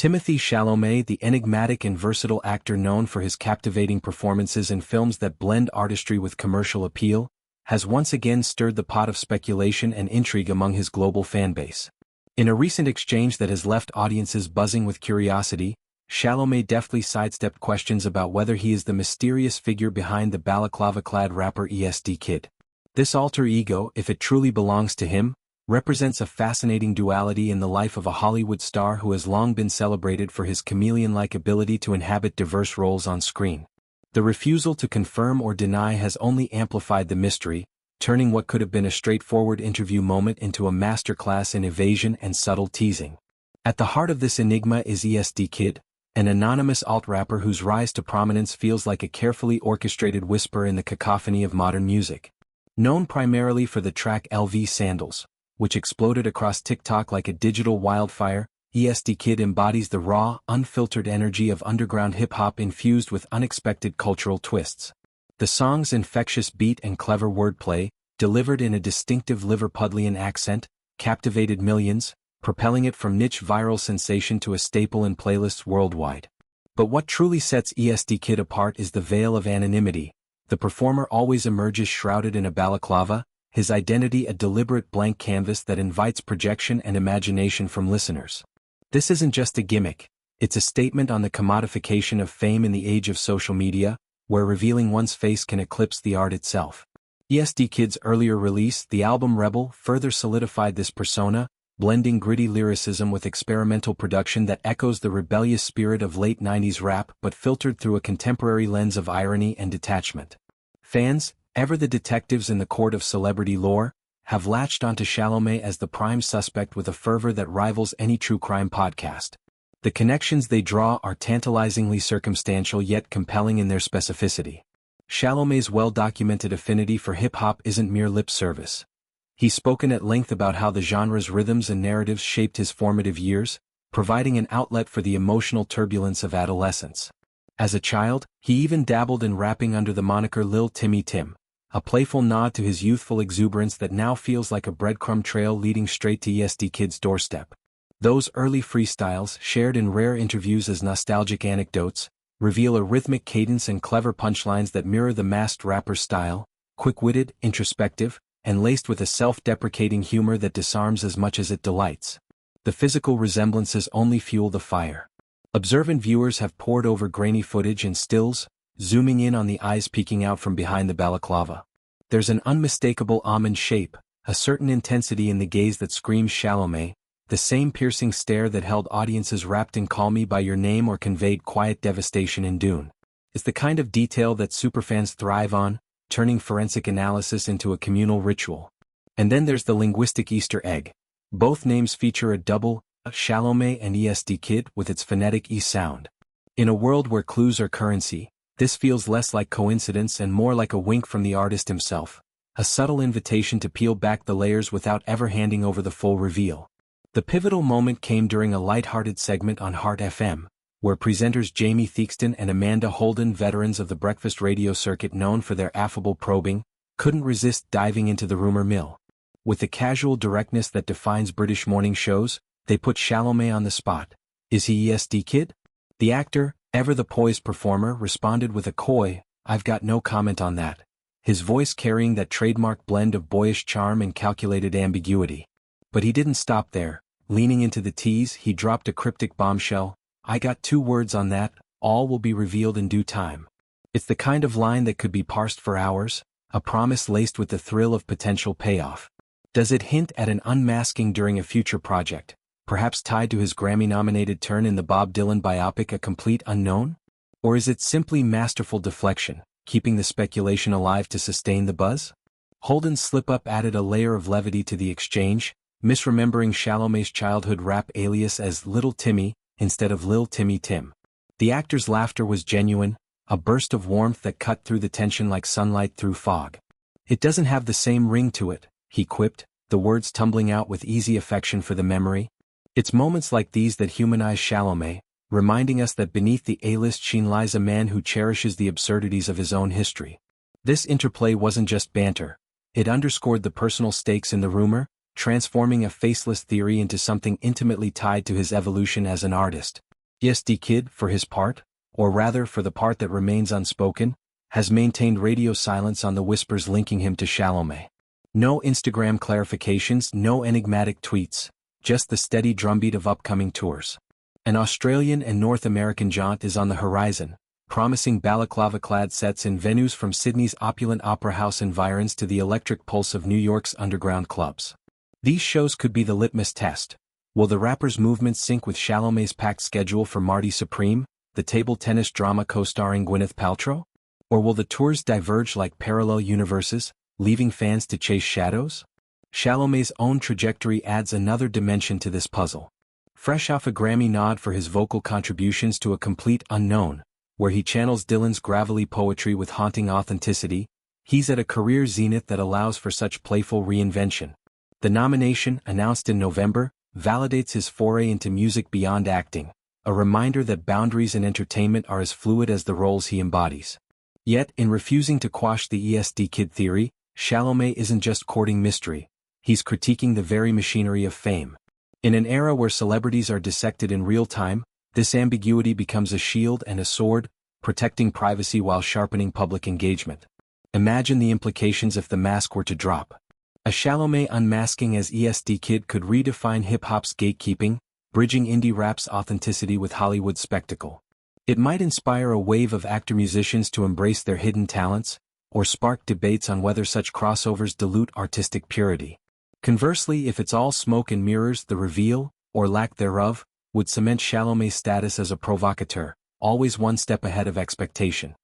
Timothée Chalamet, the enigmatic and versatile actor known for his captivating performances in films that blend artistry with commercial appeal, has once again stirred the pot of speculation and intrigue among his global fanbase. In a recent exchange that has left audiences buzzing with curiosity, Chalamet deftly sidestepped questions about whether he is the mysterious figure behind the balaclava-clad rapper EsDeeKid. This alter ego, if it truly belongs to him, represents a fascinating duality in the life of a Hollywood star who has long been celebrated for his chameleon-like ability to inhabit diverse roles on screen. The refusal to confirm or deny has only amplified the mystery, turning what could have been a straightforward interview moment into a masterclass in evasion and subtle teasing. At the heart of this enigma is EsDeeKid, an anonymous alt-rapper whose rise to prominence feels like a carefully orchestrated whisper in the cacophony of modern music. Known primarily for the track LV Sandals, which exploded across TikTok like a digital wildfire, EsDeeKid embodies the raw, unfiltered energy of underground hip-hop infused with unexpected cultural twists. The song's infectious beat and clever wordplay, delivered in a distinctive Liverpudlian accent, captivated millions, propelling it from niche viral sensation to a staple in playlists worldwide. But what truly sets EsDeeKid apart is the veil of anonymity. The performer always emerges shrouded in a balaclava, his identity a deliberate blank canvas that invites projection and imagination from listeners. This isn't just a gimmick, it's a statement on the commodification of fame in the age of social media, where revealing one's face can eclipse the art itself. EsDeeKid's earlier release, the album Rebel, further solidified this persona, blending gritty lyricism with experimental production that echoes the rebellious spirit of late 90s rap but filtered through a contemporary lens of irony and detachment. Fans, ever the detectives in the court of celebrity lore, have latched onto Chalamet as the prime suspect with a fervor that rivals any true crime podcast. The connections they draw are tantalizingly circumstantial yet compelling in their specificity. Chalamet's well-documented affinity for hip-hop isn't mere lip service. He's spoken at length about how the genre's rhythms and narratives shaped his formative years, providing an outlet for the emotional turbulence of adolescence. As a child, he even dabbled in rapping under the moniker Lil Timmy Tim, a playful nod to his youthful exuberance that now feels like a breadcrumb trail leading straight to EsDeeKid's doorstep. Those early freestyles, shared in rare interviews as nostalgic anecdotes, reveal a rhythmic cadence and clever punchlines that mirror the masked rapper's style, quick-witted, introspective, and laced with a self-deprecating humor that disarms as much as it delights. The physical resemblances only fuel the fire. Observant viewers have pored over grainy footage and stills, zooming in on the eyes peeking out from behind the balaclava. There's an unmistakable almond shape, a certain intensity in the gaze that screams Chalamet, the same piercing stare that held audiences wrapped in Call Me By Your Name or conveyed quiet devastation in Dune. It's the kind of detail that superfans thrive on, turning forensic analysis into a communal ritual. And then there's the linguistic Easter egg. Both names feature a double, Chalamet and EsDeeKid, with its phonetic E sound. In a world where clues are currency, this feels less like coincidence and more like a wink from the artist himself, a subtle invitation to peel back the layers without ever handing over the full reveal. The pivotal moment came during a light-hearted segment on Heart FM, where presenters Jamie Theakston and Amanda Holden, veterans of the breakfast radio circuit known for their affable probing, couldn't resist diving into the rumor mill. With the casual directness that defines British morning shows, they put Chalamet on the spot. Is he EsDeeKid? The actor, ever the poised performer, responded with a coy, "I've got no comment on that," his voice carrying that trademark blend of boyish charm and calculated ambiguity. But he didn't stop there. Leaning into the tease, he dropped a cryptic bombshell, "I got 2 words on that, all will be revealed in due time." It's the kind of line that could be parsed for hours, a promise laced with the thrill of potential payoff. Does it hint at an unmasking during a future project, perhaps tied to his Grammy-nominated turn in the Bob Dylan biopic A Complete Unknown? Or is it simply masterful deflection, keeping the speculation alive to sustain the buzz? Holden's slip-up added a layer of levity to the exchange, misremembering Chalamet's childhood rap alias as Little Timmy, instead of Lil Timmy Tim. The actor's laughter was genuine, a burst of warmth that cut through the tension like sunlight through fog. "It doesn't have the same ring to it," he quipped, the words tumbling out with easy affection for the memory. It's moments like these that humanize Chalamet, reminding us that beneath the A-list sheen lies a man who cherishes the absurdities of his own history. This interplay wasn't just banter. It underscored the personal stakes in the rumor, transforming a faceless theory into something intimately tied to his evolution as an artist. EsDeeKid, for his part, or rather for the part that remains unspoken, has maintained radio silence on the whispers linking him to Chalamet. No Instagram clarifications, no enigmatic tweets, just the steady drumbeat of upcoming tours. An Australian and North American jaunt is on the horizon, promising balaclava-clad sets in venues from Sydney's opulent opera house environs to the electric pulse of New York's underground clubs. These shows could be the litmus test. Will the rapper's movements sync with Chalamet's packed schedule for Marty Supreme, the table tennis drama co-starring Gwyneth Paltrow? Or will the tours diverge like parallel universes, leaving fans to chase shadows? Chalamet's own trajectory adds another dimension to this puzzle. Fresh off a Grammy nod for his vocal contributions to A Complete Unknown, where he channels Dylan's gravelly poetry with haunting authenticity, he's at a career zenith that allows for such playful reinvention. The nomination, announced in November, validates his foray into music beyond acting, a reminder that boundaries in entertainment are as fluid as the roles he embodies. Yet, in refusing to quash the EsDeeKid theory, Chalamet isn't just courting mystery, he's critiquing the very machinery of fame. In an era where celebrities are dissected in real time, this ambiguity becomes a shield and a sword, protecting privacy while sharpening public engagement. Imagine the implications if the mask were to drop. A Chalamet unmasking as EsDeeKid could redefine hip-hop's gatekeeping, bridging indie rap's authenticity with Hollywood's spectacle. It might inspire a wave of actor-musicians to embrace their hidden talents, or spark debates on whether such crossovers dilute artistic purity. Conversely, if it's all smoke and mirrors, the reveal, or lack thereof, would cement Chalamet's status as a provocateur, always one step ahead of expectation.